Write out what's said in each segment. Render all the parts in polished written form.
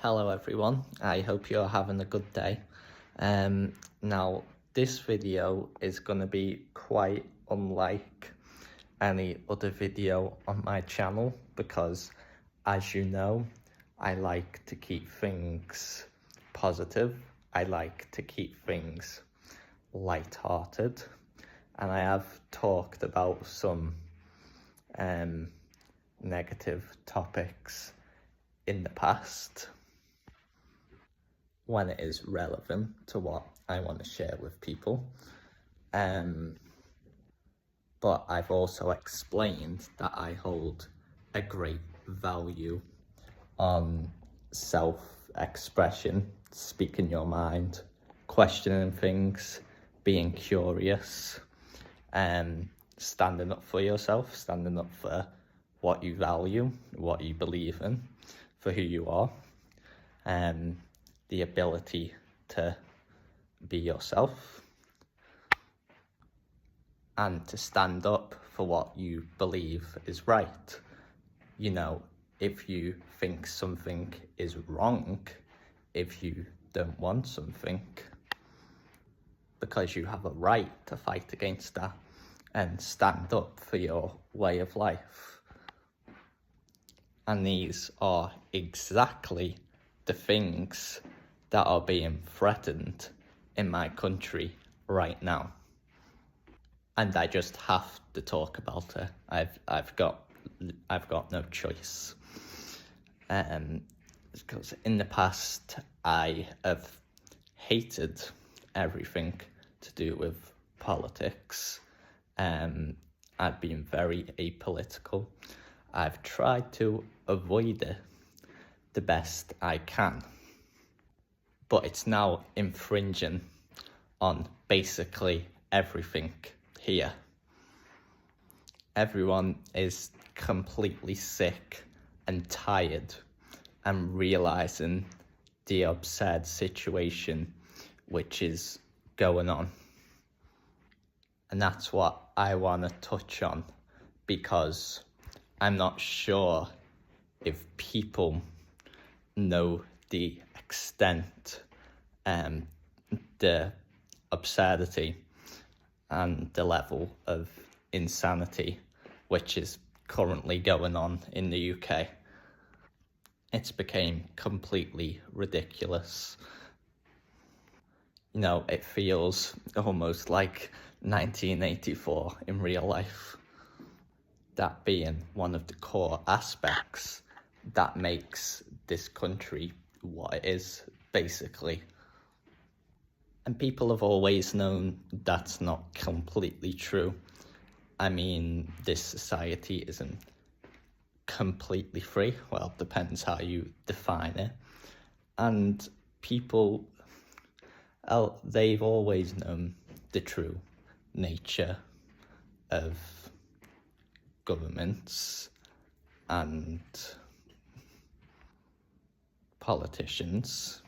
Hello everyone, I hope you're having a good day. Now this video is going to be quite unlike any other video on my channel because, as you know, I like to keep things positive. I like to keep things light-hearted, and I have talked about some negative topics in the past when it is relevant to what I want to share with people. But I've also explained that I hold a great value on self-expression, speaking your mind, questioning things, being curious, standing up for yourself, standing up for what you value, what you believe in, for who you are, the ability to be yourself and to stand up for what you believe is right. You know, if you think something is wrong, if you don't want something, because you have a right to fight against that and stand up for your way of life. And these are exactly the things that are being threatened in my country right now. And I just have to talk about it. I've got no choice. Because in the past I have hated everything to do with politics. I've been very apolitical. I've tried to avoid it the best I can. But it's now infringing on basically everything here. Everyone is completely sick and tired and realizing the absurd situation which is going on. And that's what I want to touch on, because I'm not sure if people know the extent, the absurdity and the level of insanity which is currently going on in the UK. It's became completely ridiculous. You know, it feels almost like 1984 in real life. That being one of the core aspects that makes this country what it is, basically. And people have always known that's not completely true. I mean, this society isn't completely free. Well, depends how you define it. And people, they've always known the true nature of governments and politicians.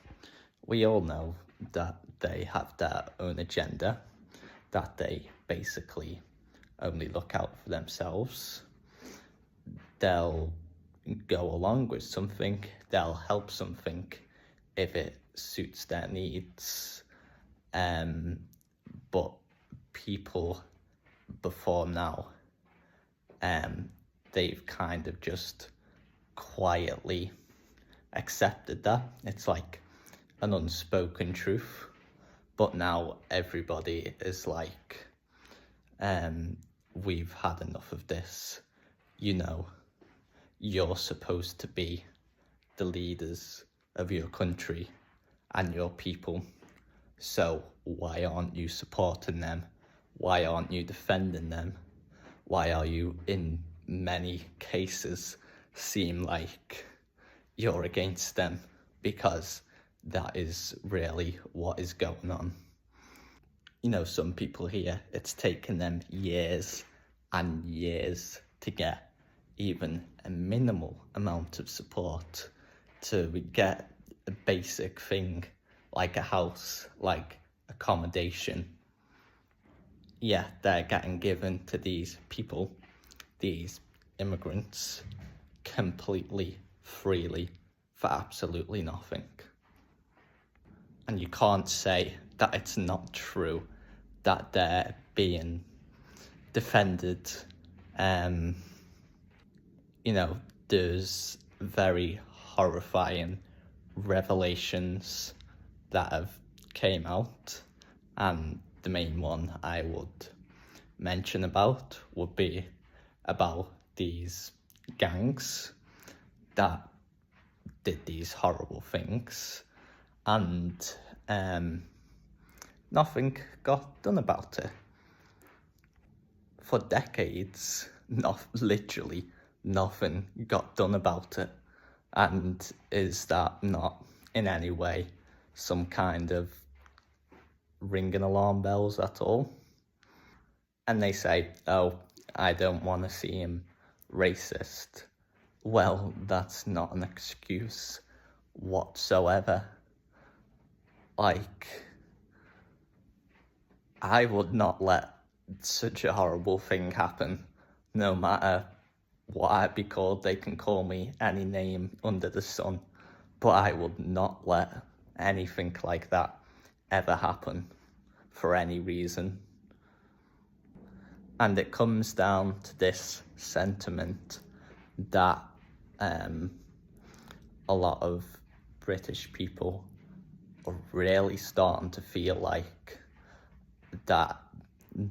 We all know that they have their own agenda, that they basically only look out for themselves. They'll go along with something, they'll help something if it suits their needs. But people before now, they've kind of just quietly accepted that. It's like an unspoken truth. But now everybody is like, we've had enough of this. You know, you're supposed to be the leaders of your country and your people. So why aren't you supporting them? Why aren't you defending them? Why are you, in many cases, seem like you're against them? Because that is really what is going on. You know, some people here, it's taken them years and years to get even a minimal amount of support to get a basic thing like a house, like accommodation. Yeah, they're getting given to these people, these immigrants, completely freely for absolutely nothing. And you can't say that it's not true that they're being defended. There's very horrifying revelations that have came out, and the main one I would mention about would be about these gangs that did these horrible things, and nothing got done about it. For decades, literally nothing got done about it. And is that not in any way some kind of ringing alarm bells at all? And they say, oh, I don't want to see him racist. Well, that's not an excuse whatsoever. Like, I would not let such a horrible thing happen, no matter what I'd be called. They can call me any name under the sun, but I would not let anything like that ever happen for any reason. And it comes down to this sentiment that a lot of British people are really starting to feel like that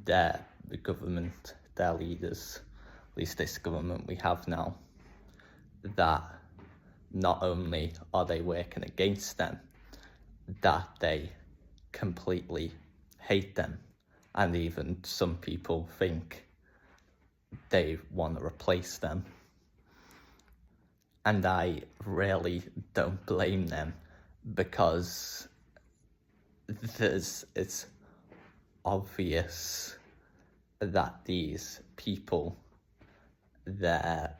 the government, their leaders, at least this government we have now, that not only are they working against them, that they completely hate them. And even some people think they want to replace them. And I really don't blame them, because it's obvious that these people, their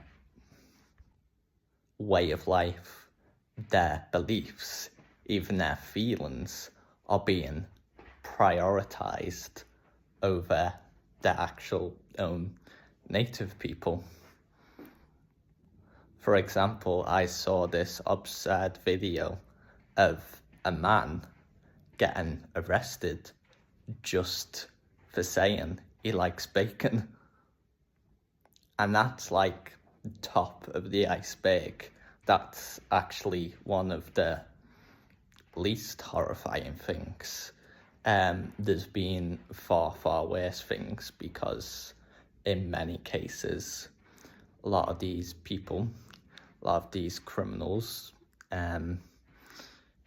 way of life, their beliefs, even their feelings are being prioritized over their actual own native people. For example, I saw this absurd video of a man getting arrested just for saying he likes bacon. And that's like top of the iceberg. That's actually one of the least horrifying things. There's been far, far worse things, because in many cases, a lot of these people, a lot of these criminals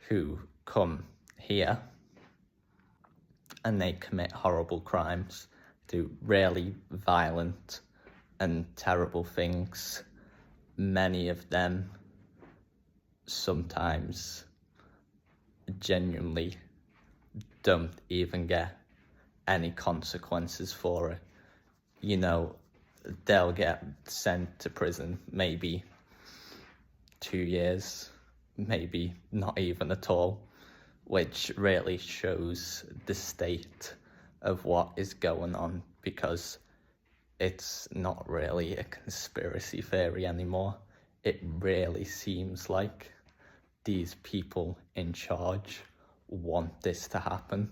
who come here and they commit horrible crimes, do really violent and terrible things. Many of them sometimes genuinely don't even get any consequences for it. They'll get sent to prison maybe 2 years, maybe not even at all, which really shows the state of what is going on, because it's not really a conspiracy theory anymore. It really seems like these people in charge want this to happen.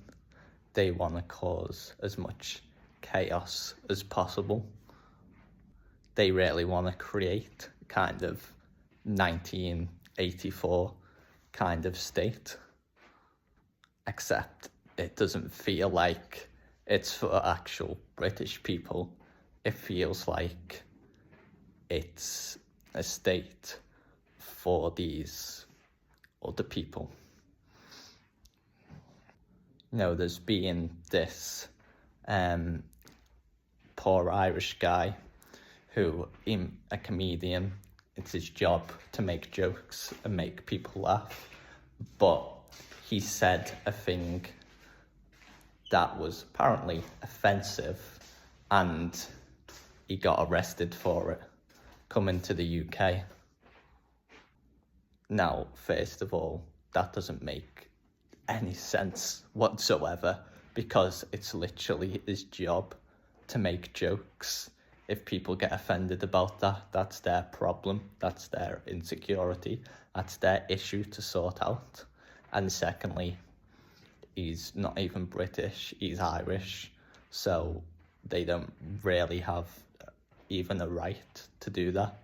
They want to cause as much chaos as possible. They really want to create kind of 1984 kind of state, except it doesn't feel like it's for actual British people. It feels like it's a state for these other people. There's been this poor Irish guy who, a comedian, it's his job to make jokes and make people laugh, but he said a thing that was apparently offensive, and he got arrested for it, coming to the UK. Now, first of all, that doesn't make any sense whatsoever, because it's literally his job to make jokes. If people get offended about that, that's their problem, that's their insecurity, that's their issue to sort out. And secondly, he's not even British, he's Irish, so they don't really have even a right to do that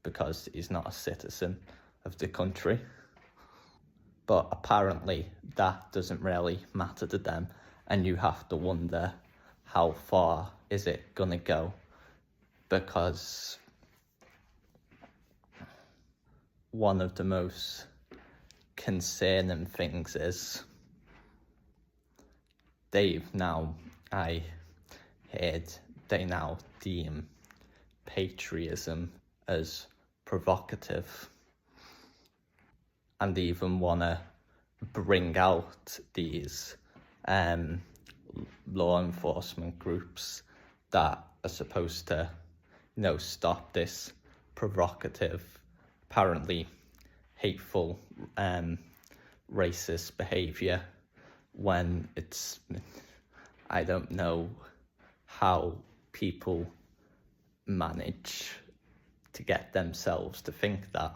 because he's not a citizen of the country. But apparently that doesn't really matter to them, and you have to wonder how far is it gonna go, because one of the most concerning things is I heard they now deem patriotism as provocative, and even want to bring out these law enforcement groups that are supposed to, stop this provocative, apparently hateful, racist behaviour, when I don't know how people manage to get themselves to think that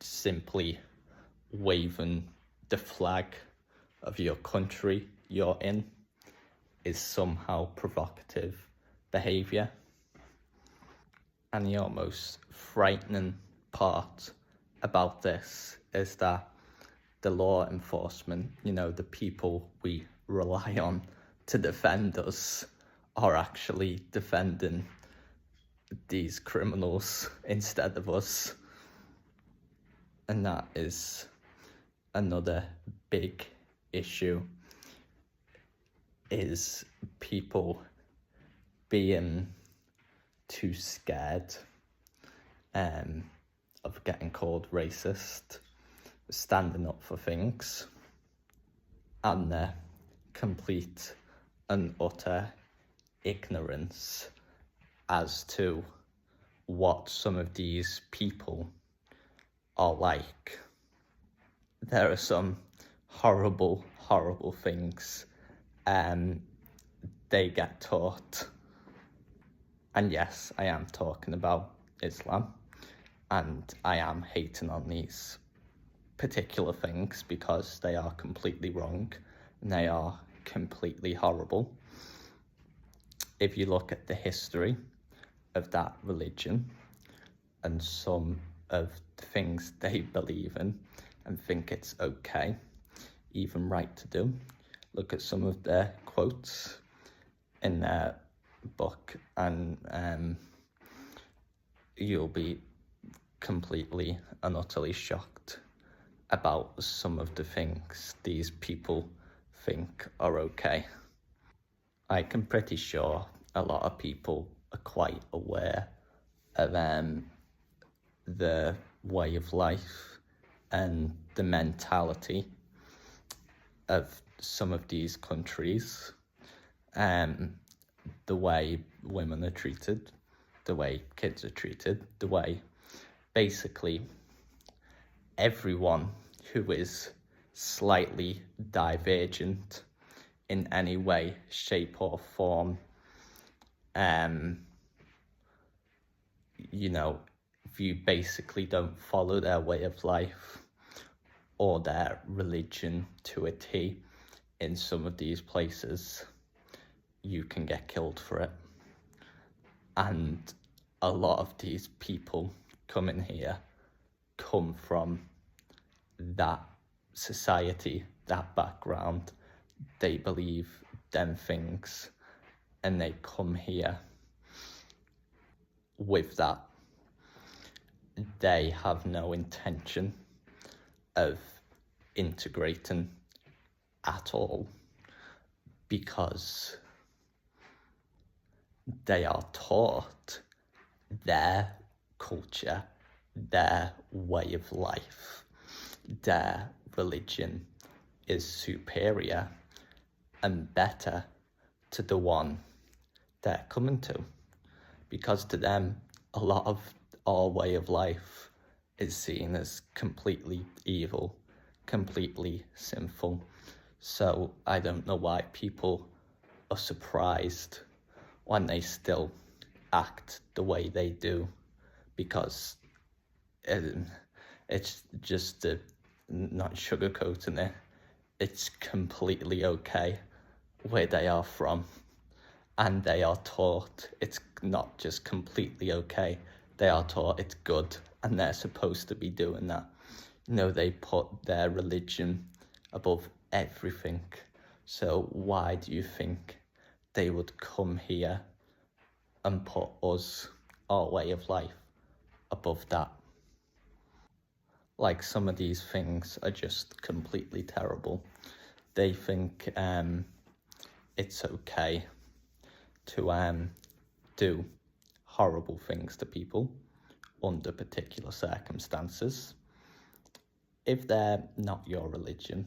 simply waving the flag of your country you're in is somehow provocative behaviour. And the almost frightening part about this is that the law enforcement, the people we rely on to defend us, are actually defending these criminals instead of us. And that is another big issue, is people being too scared of getting called racist, standing up for things, and their complete and utter ignorance as to what some of these people are like. There are some horrible, horrible things they get taught. And yes, I am talking about Islam, and I am hating on these particular things because they are completely wrong and they are completely horrible. If you look at the history of that religion and some of the things they believe in and think it's okay, even right to do, look at some of their quotes in their book, and you'll be completely and utterly shocked about some of the things these people think are okay. I'm pretty sure a lot of people are quite aware of the way of life and the mentality of some of these countries, the way women are treated, the way kids are treated, the way basically everyone who is slightly divergent in any way, shape or form, if you basically don't follow their way of life or their religion to a T in some of these places, you can get killed for it. And a lot of these people coming here come from that society, that background. They believe them things and they come here with that. They have no intention of integrating at all because they are taught their culture, their way of life, their religion is superior and better to the one they're coming to, because to them a lot of our way of life is seen as completely evil, completely sinful. So I don't know why people are surprised when they still act the way they do, because it's just not sugarcoating it. It's completely okay where they are from, and they are taught it's not just completely okay. They are taught it's good, and they're supposed to be doing that. They put their religion above everything. So why do you think they would come here and put us, our way of life, above that? Like, some of these things are just completely terrible. They think it's okay to do horrible things to people under particular circumstances. If they're not your religion,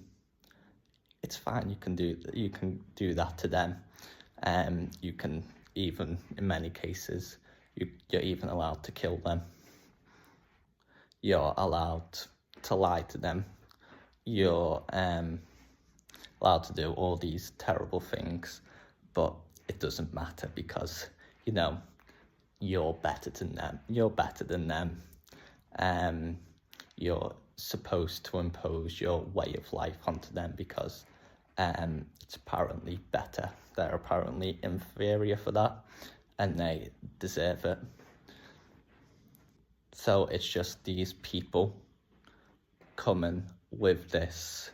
it's fine. You can do that to them. You can even, in many cases, you're even allowed to kill them. You're allowed to lie to them. You're allowed to do all these terrible things, but it doesn't matter, because you're better than them. You're better than them. You're supposed to impose your way of life onto them because it's apparently better. They're apparently inferior for that, and they deserve it. So it's just these people coming with this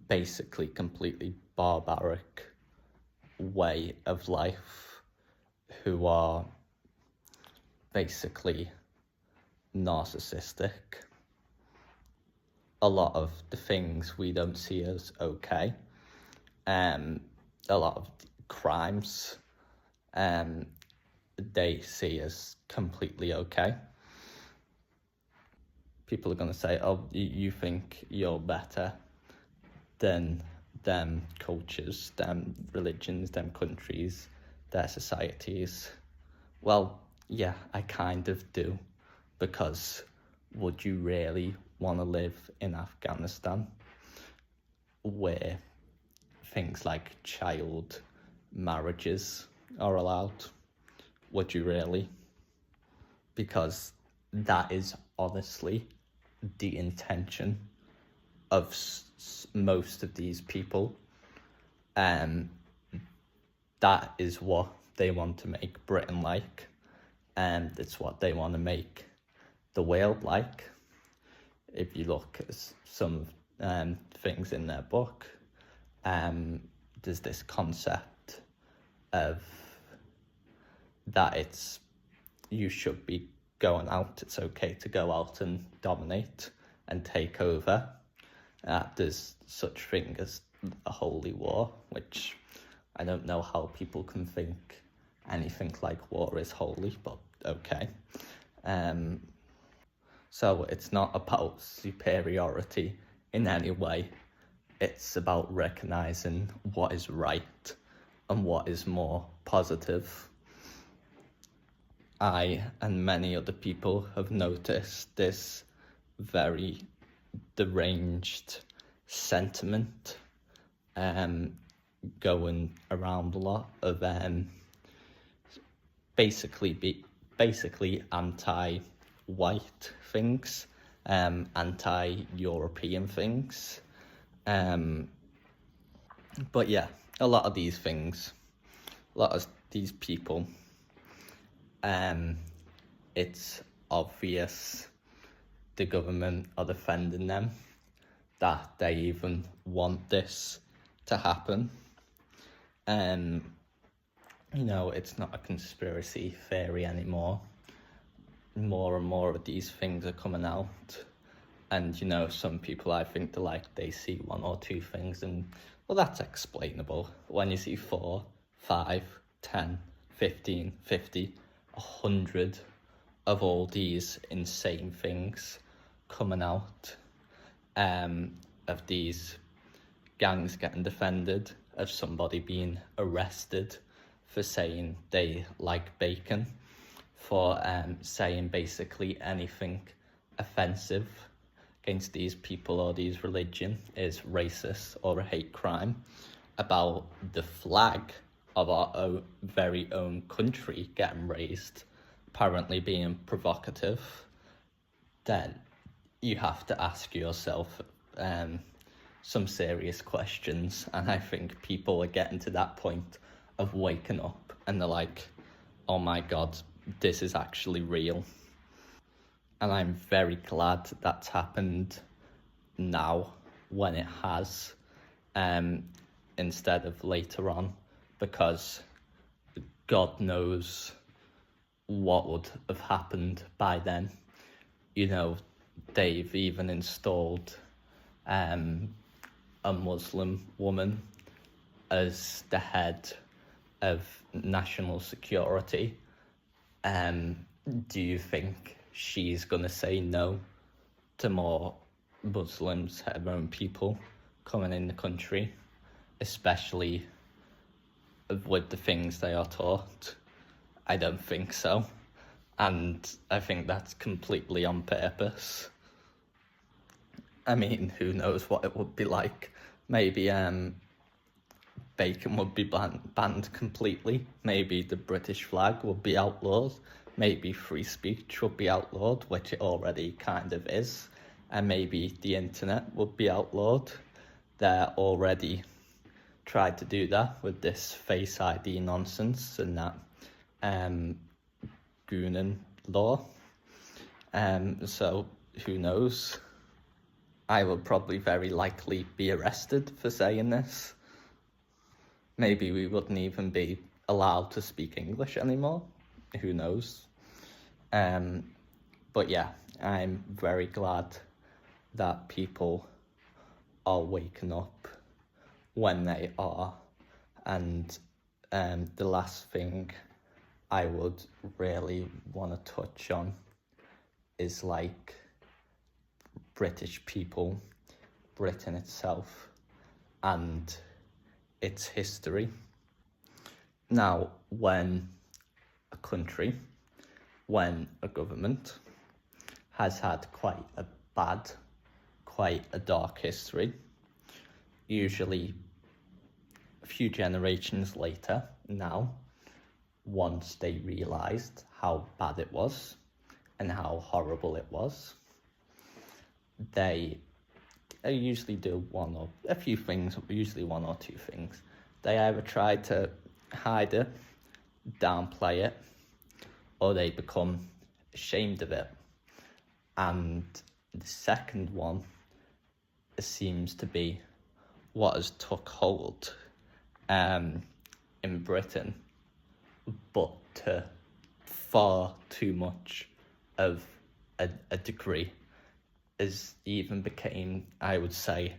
basically completely barbaric way of life, who are basically narcissistic. A lot of the things we don't see as okay, a lot of crimes, they see as completely okay. People are going to say, oh, you think you're better than them cultures, them religions, them countries, their societies. Well, yeah, I kind of do, because would you really want to live in Afghanistan, where things like child marriages are allowed? Would you really? Because that is honestly the intention of most of these people. That is what they want to make Britain like, and it's what they want to make the world like. If you look at some things in their book, there's this concept of that you should be going out, it's okay to go out and dominate and take over. There's such thing as a holy war, which I don't know how people can think anything like war is holy, but okay. So it's not about superiority in any way. It's about recognizing what is right and what is more positive. I and many other people have noticed this very deranged sentiment going around a lot of basically anti-white things, anti-European things. But yeah, a lot of these things, a lot of these people, it's obvious the government are defending them, that they even want this to happen. It's not a conspiracy theory anymore. More and more of these things are coming out. And, some people, I think, they see one or two things and, well, that's explainable. When you see 4, 5, 10, 15, 50, 100 of all these insane things coming out, of these gangs getting defended, of somebody being arrested for saying they like bacon, for saying basically anything offensive against these people or these religion is racist or a hate crime, about the flag of our very own country getting raised, apparently being provocative, then you have to ask yourself some serious questions. And I think people are getting to that point of waking up and they're like, oh my God, this is actually real. And I'm very glad that's happened now when it has, instead of later on, because God knows what would have happened by then. You know, they've even installed a Muslim woman as the head of national security. Do you think she's going to say no to more Muslims, her own people, coming in the country, especially with the things they are taught? I don't think so. And I think that's completely on purpose. I mean, who knows what it would be like. Maybe bacon would be banned completely. Maybe the British flag would be outlawed. Maybe free speech would be outlawed, which it already kind of is. And maybe the internet would be outlawed. They're already tried to do that with this Face ID nonsense and that Goonan law. So who knows? I would probably very likely be arrested for saying this. Maybe we wouldn't even be allowed to speak English anymore. Who knows? But yeah, I'm very glad that people are waking up when they are. And the last thing I would really want to touch on is like British people, Britain itself, and its history. Now, when a country, when a government has had quite a dark history, usually a few generations later now, once they realised how bad it was and how horrible it was, they usually do one or a few things, usually one or two things. They either try to hide it, downplay it, or they become ashamed of it. And the second one seems to be what has took hold in Britain, but to far too much of a degree, is even became, I would say,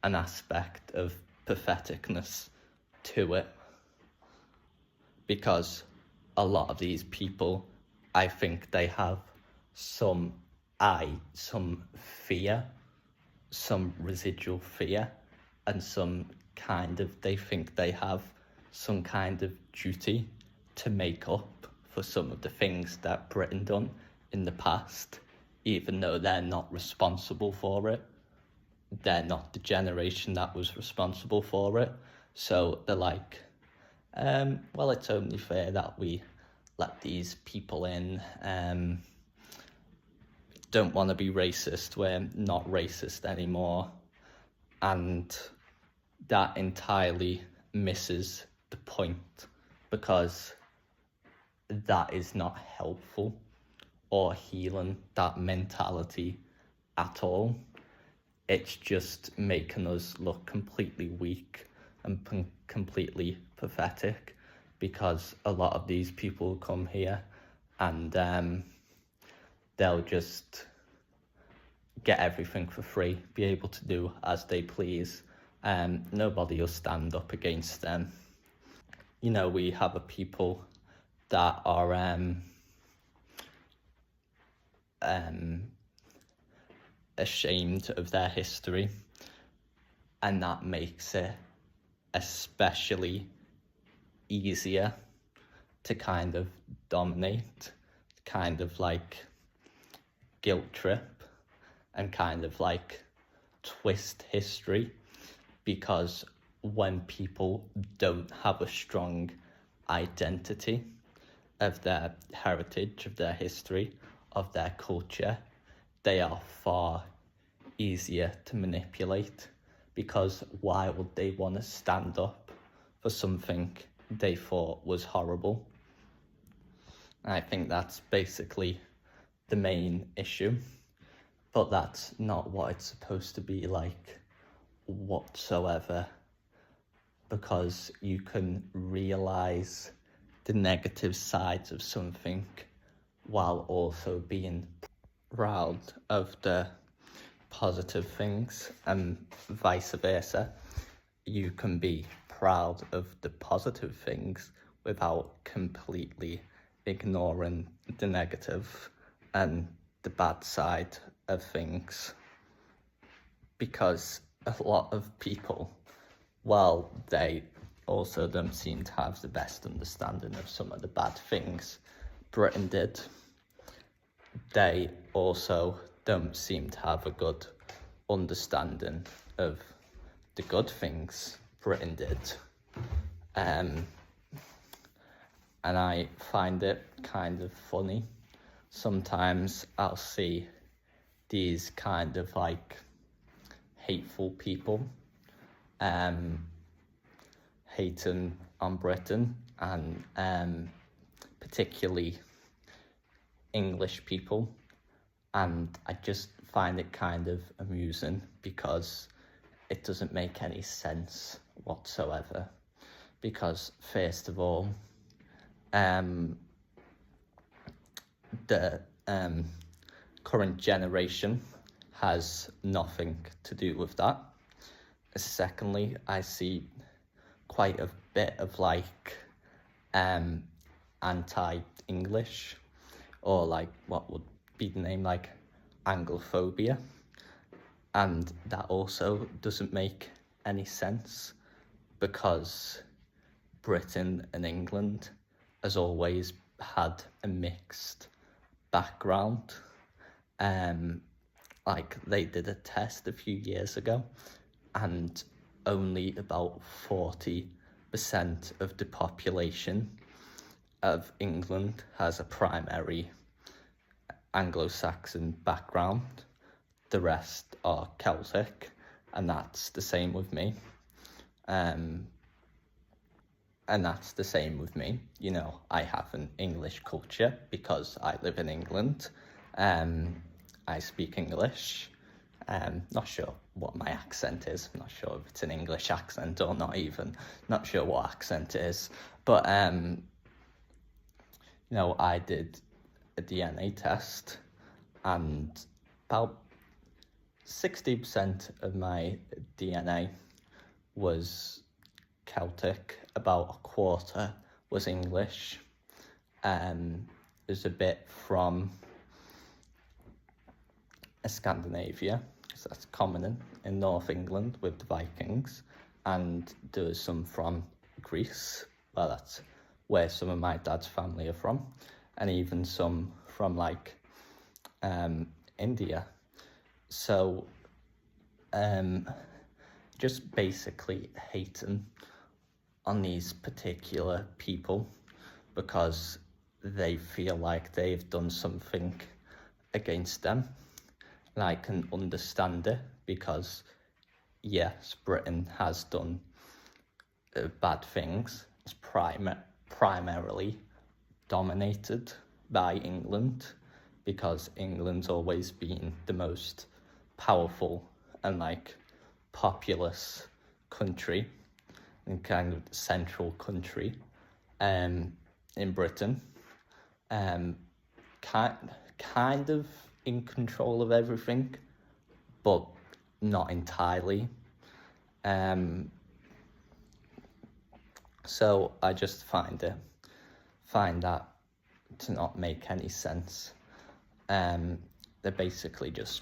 an aspect of patheticness to it. Because a lot of these people, I think they have some fear, some residual fear, and they think they have some kind of duty to make up for some of the things that Britain done in the past, even though they're not responsible for it. They're not the generation that was responsible for it. So they're like, well, it's only fair that we let these people in. Don't want to be racist, we're not racist anymore. And that entirely misses the point, because that is not helpful or healing that mentality at all. It's just making us look completely weak and completely pathetic, because a lot of these people come here and they'll just get everything for free, be able to do as they please. Nobody will stand up against them. You know, we have a people that are ashamed of their history, and that makes it especially easier to kind of dominate, kind of like guilt trip and kind of like twist history, because when people don't have a strong identity of their heritage, of their history, of their culture, they are far easier to manipulate, because why would they want to stand up for something they thought was horrible? I think that's basically the main issue, but that's not what it's supposed to be like whatsoever, because you can realise the negative sides of something while also being proud of the positive things, and vice versa. You can be proud of the positive things without completely ignoring the negative and the bad side of things, because a lot of people, while they also don't seem to have the best understanding of some of the bad things Britain did, they also don't seem to have a good understanding of the good things Britain did. And I find it kind of funny. Sometimes I'll see these kind of like hateful people hating on Britain, and particularly English people, and I just find it kind of amusing, because it doesn't make any sense whatsoever. Because first of all, the current generation has nothing to do with that. Secondly, I see quite a bit of like anti-English, or like what would be the name, like Anglophobia, and that also doesn't make any sense, because Britain and England has always had a mixed background. Like they did a test a few years ago, and only about 40% of the population of England has a primary Anglo-Saxon background. The rest are Celtic, and that's the same with me. And that's the same with me. You know, I have an English culture because I live in England. I speak English. Not sure what my accent is. I'm not sure if it's an English accent or not even. Not sure what accent it is. But, you know, I did a DNA test, and about 60% of my DNA was Celtic, about a quarter was English. There's a bit from Scandinavia, so that's common in North England with the Vikings, and there was some from Greece, well, that's where some of my dad's family are from, and even some from like India. So just basically hating on these particular people because they feel like they've done something against them. And I can understand it, because yes, Britain has done bad things. It's primarily dominated by England, because England's always been the most powerful and like populous country, and kind of central country in Britain, kind of in control of everything, but not entirely. So I just find that to not make any sense. They're basically just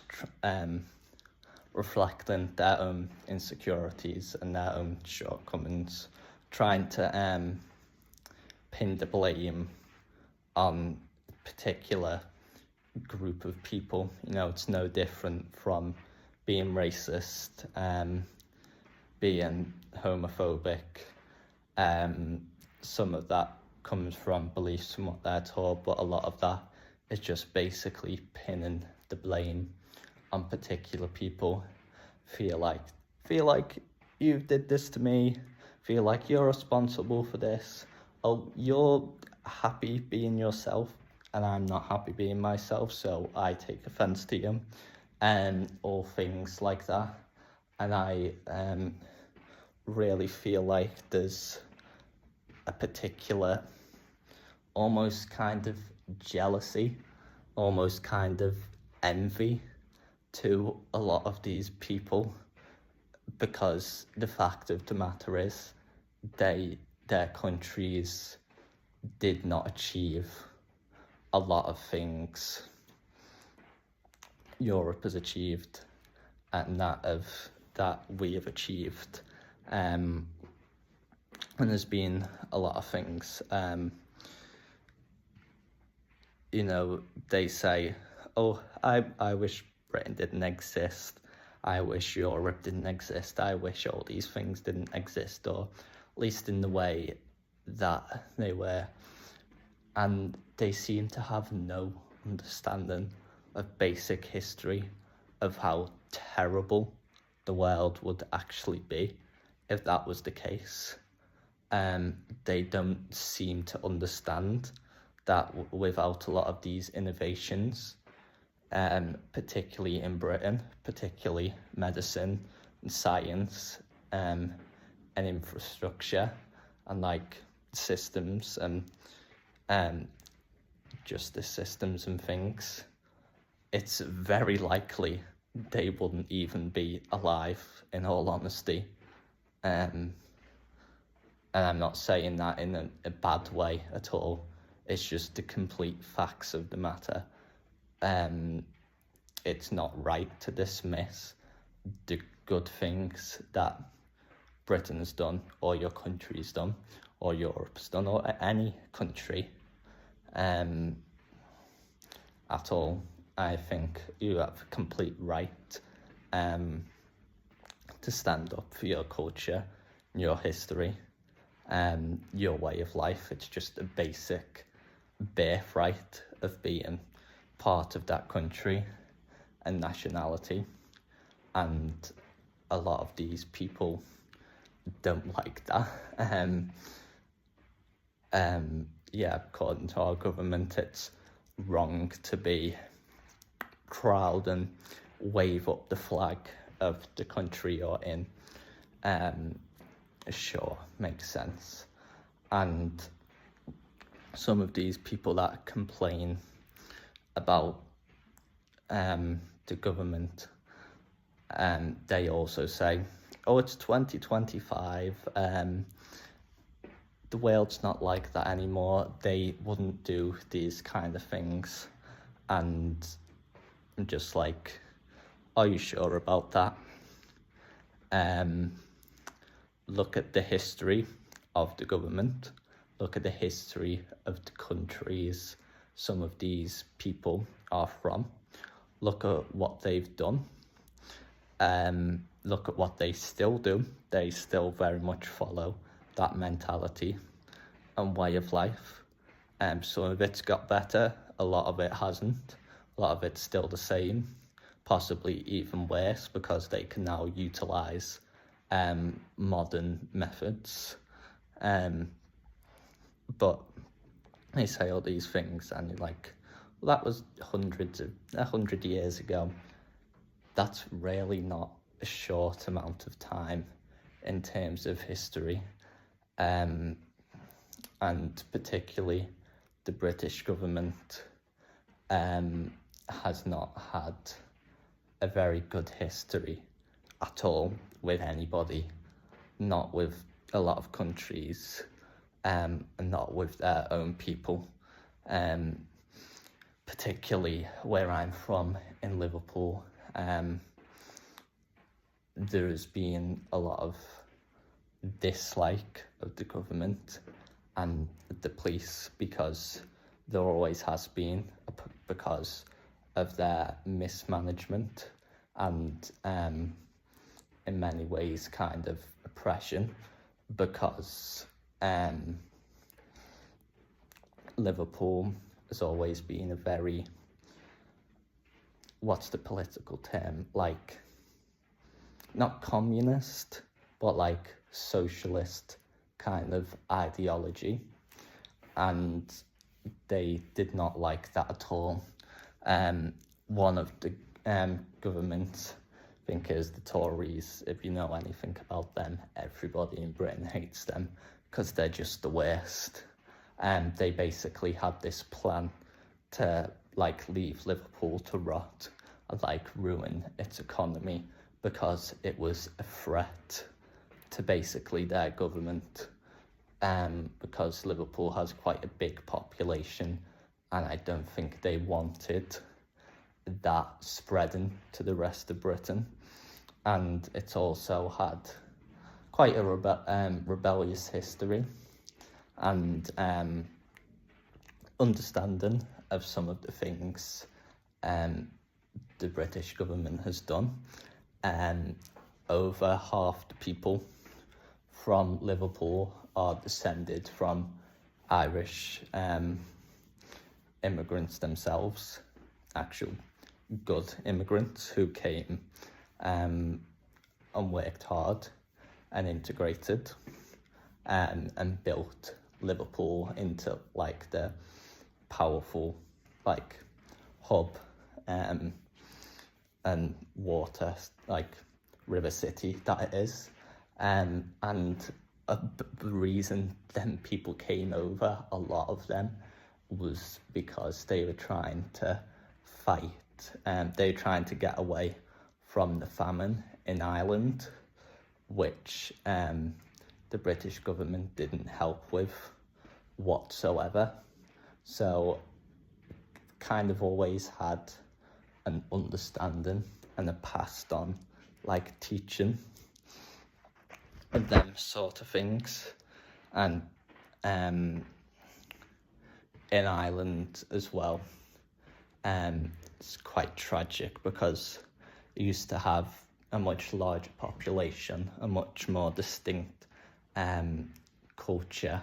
reflecting their own insecurities and their own shortcomings, trying to pin the blame on a particular group of people. You know, it's no different from being racist, being homophobic. Some of that comes from beliefs and what they're taught, but a lot of that is just basically pinning the blame on particular people. Feel like you did this to me, feel like you're responsible for this. Oh, you're happy being yourself and I'm not happy being myself, so I take offense to you, and all things like that. And I really feel like there's a particular almost kind of jealousy, almost kind of envy to a lot of these people, because the fact of the matter is their countries did not achieve a lot of things Europe has achieved and that we have achieved. And there's been a lot of things. They say, oh, I wish Britain didn't exist. I wish Europe didn't exist. I wish all these things didn't exist, or at least in the way that they were. And they seem to have no understanding of basic history, of how terrible the world would actually be if that was the case. They don't seem to understand that without a lot of these innovations, particularly in Britain, particularly medicine and science, and infrastructure and like systems and justice systems and things, it's very likely they wouldn't even be alive, in all honesty. And I'm not saying that in a bad way at all. It's just the complete facts of the matter. It's not right to dismiss the good things that Britain's done, or your country's done, or Europe's done, or any country at all. I think you have a complete right to stand up for your culture, your history, your way of life. It's just a basic birthright of being part of that country and nationality. And a lot of these people don't like that. According to our government, it's wrong to be proud and wave up the flag of the country you're in. Sure, makes sense. And some of these people that complain about the government, they also say, oh, it's 2025, the world's not like that anymore, they wouldn't do these kind of things. And I'm just like, are you sure about that? Look at the history of the government, look at the history of the countries some of these people are from, look at what they've done, look at what they still do. They still very much follow that mentality and way of life. Some of it's got better, a lot of it hasn't, a lot of it's still the same, possibly even worse, because they can now utilise modern methods. But they say all these things and you're like, well, that was 100 years ago. That's really not a short amount of time in terms of history. And particularly the British government has not had a very good history at all with anybody, not with a lot of countries, and not with their own people. Particularly where I'm from in Liverpool, there has been a lot of dislike of the government and the police, because there always has been, because of their mismanagement and in many ways kind of oppression, because Liverpool has always been a very, what's the political term, like, not communist, but like socialist kind of ideology, and they did not like that at all. One of the government thinkers, the Tories, if you know anything about them, everybody in Britain hates them because they're just the worst. They basically had this plan to like leave Liverpool to rot and like ruin its economy, because it was a threat to basically their government, because Liverpool has quite a big population, and I don't think they wanted that spreading to the rest of Britain. And it's also had quite a rebellious history, and understanding of some of the things the British government has done. Over half the people from Liverpool are descended from Irish immigrants themselves, actual good immigrants who came and worked hard and integrated and built Liverpool into like the powerful like hub and water, like river city that it is. And the reason then people came over, a lot of them, was because they were trying to fight, they were trying to get away from the famine in Ireland, which the British government didn't help with whatsoever. So kind of always had an understanding and a passed on like teaching of them sort of things. And in Ireland as well, it's quite tragic because it used to have a much larger population, a much more distinct culture,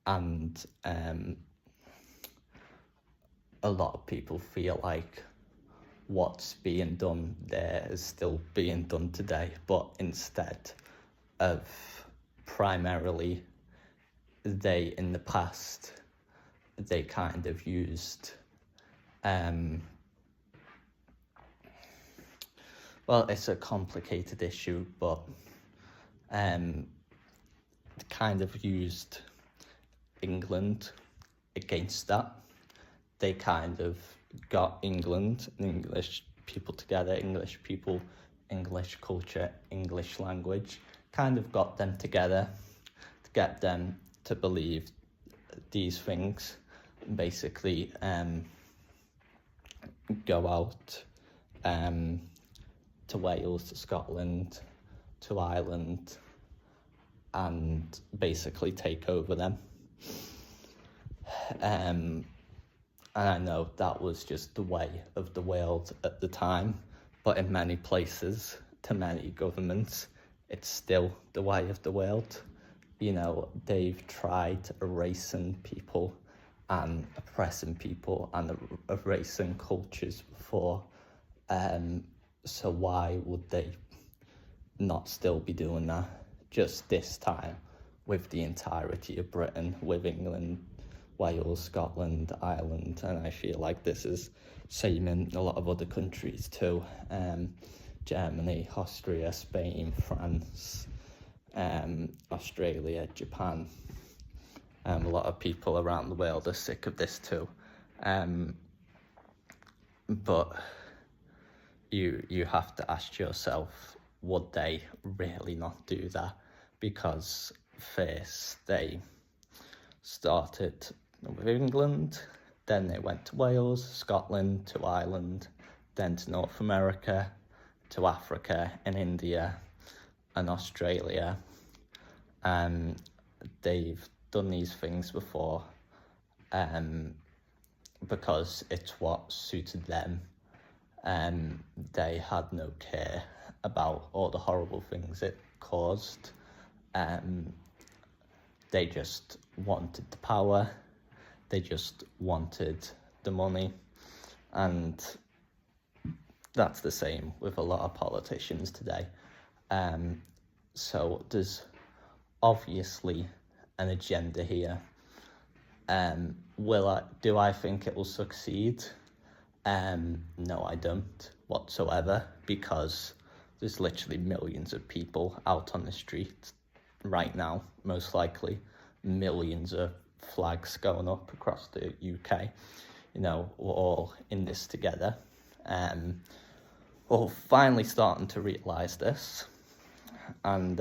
and a lot of people feel like what's being done there is still being done today, but instead of primarily they in the past, they kind of used well, it's a complicated issue, but kind of used England against that. They kind of got England and English people together, English people, English culture, English language, kind of got them together to get them to believe these things, basically go out to Wales, to Scotland, to Ireland, and basically take over them. And I know that was just the way of the world at the time, but in many places, to many governments, it's still the way of the world. You know, they've tried erasing people and oppressing people and erasing cultures before. So why would they not still be doing that? Just this time with the entirety of Britain, with England, Wales, Scotland, Ireland, and I feel like this is same in a lot of other countries too. Germany, Austria, Spain, France, Australia, Japan. A lot of people around the world are sick of this too. But you have to ask yourself, would they really not do that? Because first they started with England, then they went to Wales, Scotland, to Ireland, then to North America, to Africa and India and Australia. They've done these things before because it's what suited them They had no care about all the horrible things it caused. They just wanted the power, they just wanted the money, and that's the same with a lot of politicians today. So there's obviously an agenda here. Do I think it will succeed? No, I don't whatsoever, because there's literally millions of people out on the street right now, most likely millions of flags going up across the UK. We're all in this together. We're finally starting to realise this, and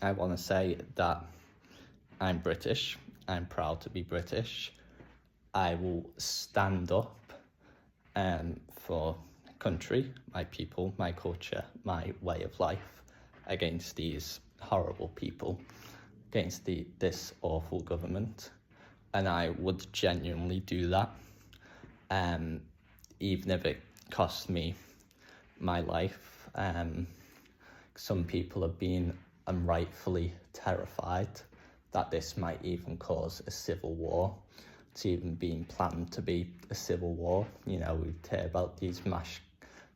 I want to say that I'm British. I'm proud to be British. I will stand up for country, my people, my culture, my way of life against these horrible people, against this awful government. And I would genuinely do that, even if it cost me my life. Some people have been rightfully terrified that this might even cause a civil war. It's even being planned to be a civil war. We hear about these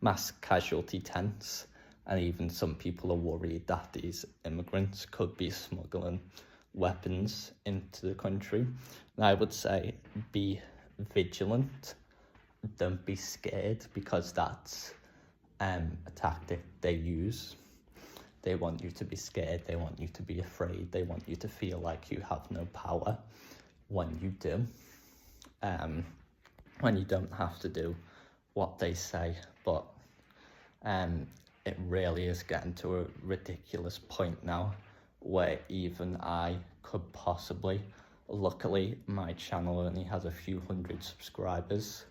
mass casualty tents, and even some people are worried that these immigrants could be smuggling weapons into the country. And I would say be vigilant, don't be scared, because that's a tactic they use. They want you to be scared, they want you to be afraid, they want you to feel like you have no power when you do. When you don't have to do what they say. But it really is getting to a ridiculous point now where even I could possibly, luckily my channel only has a few hundred subscribers.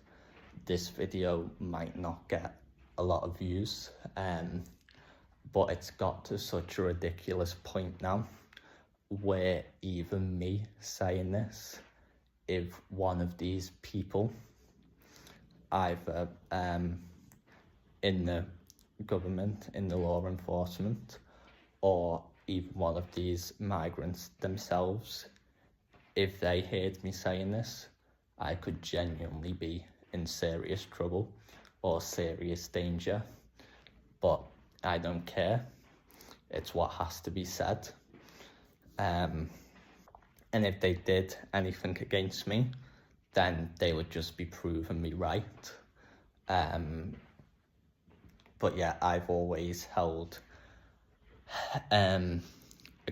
This video might not get a lot of views, but it's got to such a ridiculous point now where even me saying this, if one of these people, either in the government, in the law enforcement, or even one of these migrants themselves, if they heard me saying this, I could genuinely be in serious trouble or serious danger. But I don't care. It's what has to be said. And if they did anything against me, then they would just be proving me right. But yeah, I've always held a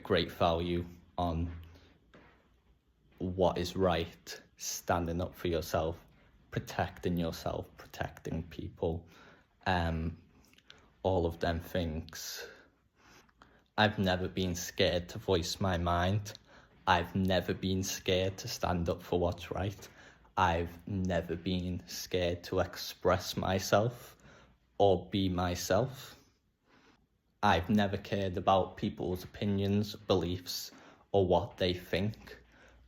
great value on what is right, standing up for yourself, protecting people, all of them things. I've never been scared to voice my mind. I've never been scared to stand up for what's right. I've never been scared to express myself or be myself. I've never cared about people's opinions, beliefs, or what they think,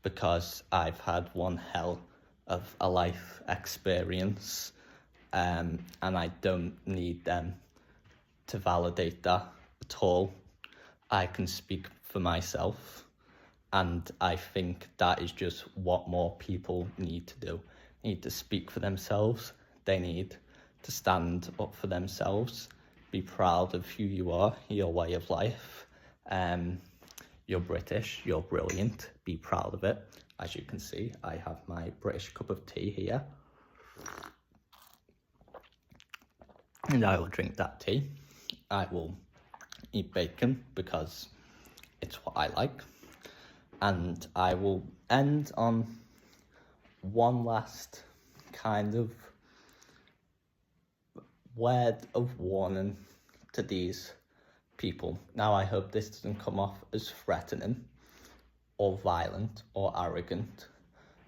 because I've had one hell of a life experience, and I don't need them to validate that at all. I can speak for myself, and I think that is just what more people need to do. They need to speak for themselves. They need to stand up for themselves, be proud of who you are, your way of life. You're British, you're brilliant, be proud of it. As you can see, I have my British cup of tea here, and I will drink that tea. I will eat bacon because it's what I like. And I will end on one last kind of word of warning to these people. Now, I hope this doesn't come off as threatening or violent or arrogant,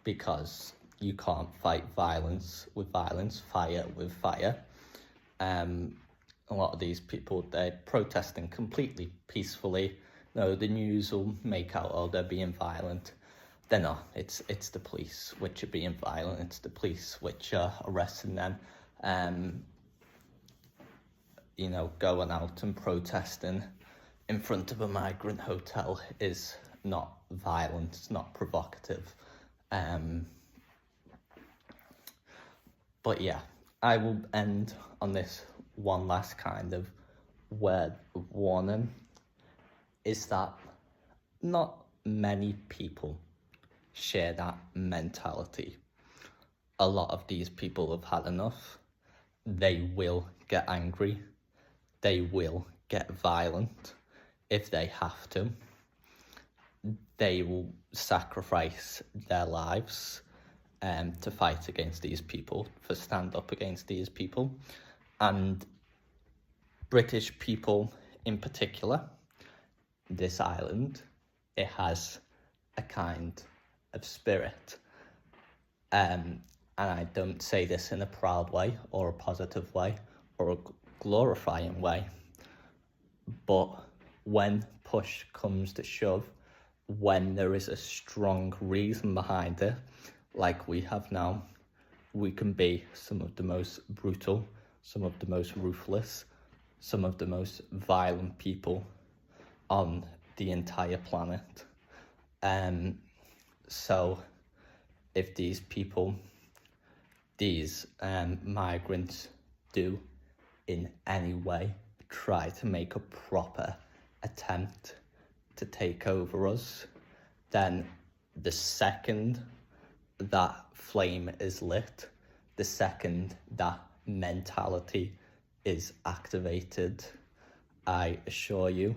because you can't fight violence with violence, fire with fire. A lot of these people, they're protesting completely peacefully. No, the news will make out, oh, they're being violent. they're not. It's the police which are being violent. It's the police which are arresting them. Going out and protesting in front of a migrant hotel is not violent. It's not provocative. But yeah, I will end on this one last kind of word of warning, is that not many people share that mentality. A lot of these people have had enough. They will get angry. They will get violent if they have to. They will sacrifice their lives to fight against these people, to stand up against these people. And British people in particular, this island, it has a kind of spirit. And I don't say this in a proud way or a positive way or a glorifying way. But when push comes to shove, when there is a strong reason behind it, like we have now, we can be some of the most brutal, some of the most ruthless, some of the most violent people on the entire planet. So if these people, these migrants do in any way try to make a proper attempt to take over us, then the second that flame is lit, the second that mentality is activated, I assure you,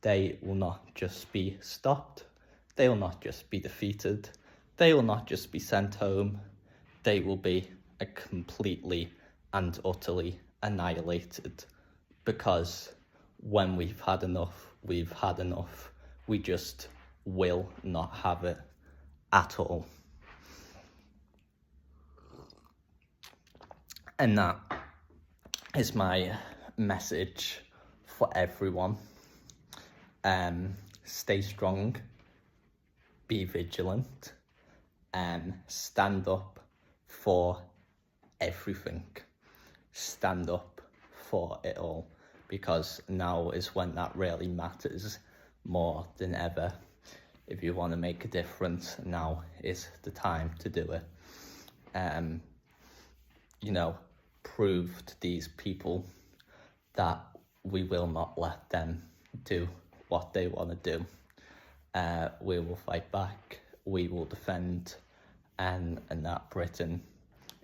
they will not just be stopped, they will not just be defeated, they will not just be sent home, they will be completely and utterly annihilated. Because when we've had enough, we've had enough. We just will not have it at all. And that is my message for everyone. Stay strong, be vigilant, stand up for everything. Stand up for it all, because now is when that really matters more than ever. If you want to make a difference, now is the time to do it. Prove to these people that we will not let them do what they want to do. We will fight back, we will defend, and that Britain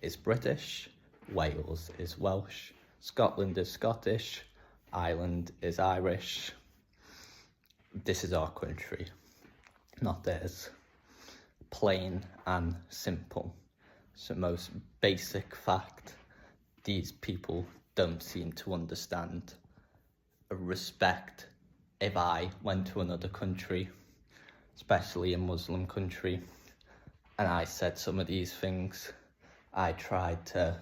is British, Wales is Welsh, Scotland is Scottish, Ireland is Irish. This is our country, not theirs. Plain and simple. It's the most basic fact these people don't seem to understand. Respect. If I went to another country, especially a Muslim country, and I said some of these things, I tried to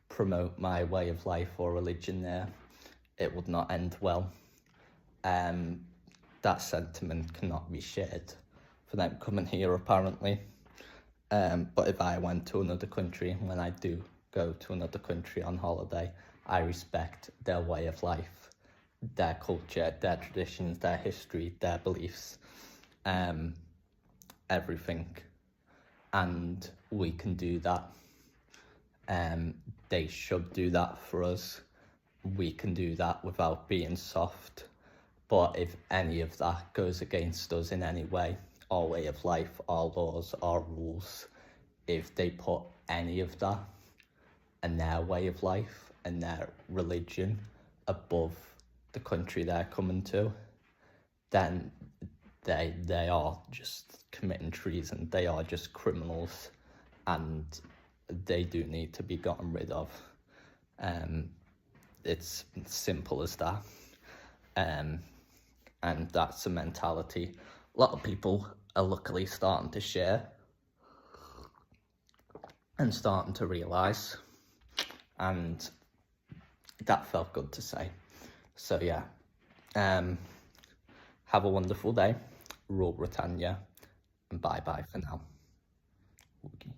promote my way of life or religion there, it would not end well. That sentiment cannot be shared for them coming here, apparently. But if I went to another country, when I do go to another country on holiday, I respect their way of life, their culture, their traditions, their history, their beliefs, everything. And we can do that. They should do that for us. We can do that without being soft. But if any of that goes against us in any way, our way of life, our laws, our rules, if they put any of that and their way of life and their religion above the country they're coming to, then they are just committing treason. They are just criminals, and they do need to be gotten rid of. It's simple as that. And that's a mentality a lot of people are luckily starting to share and starting to realise, and that felt good to say. So yeah, have a wonderful day. Rule Britannia. and bye bye for now. Okay.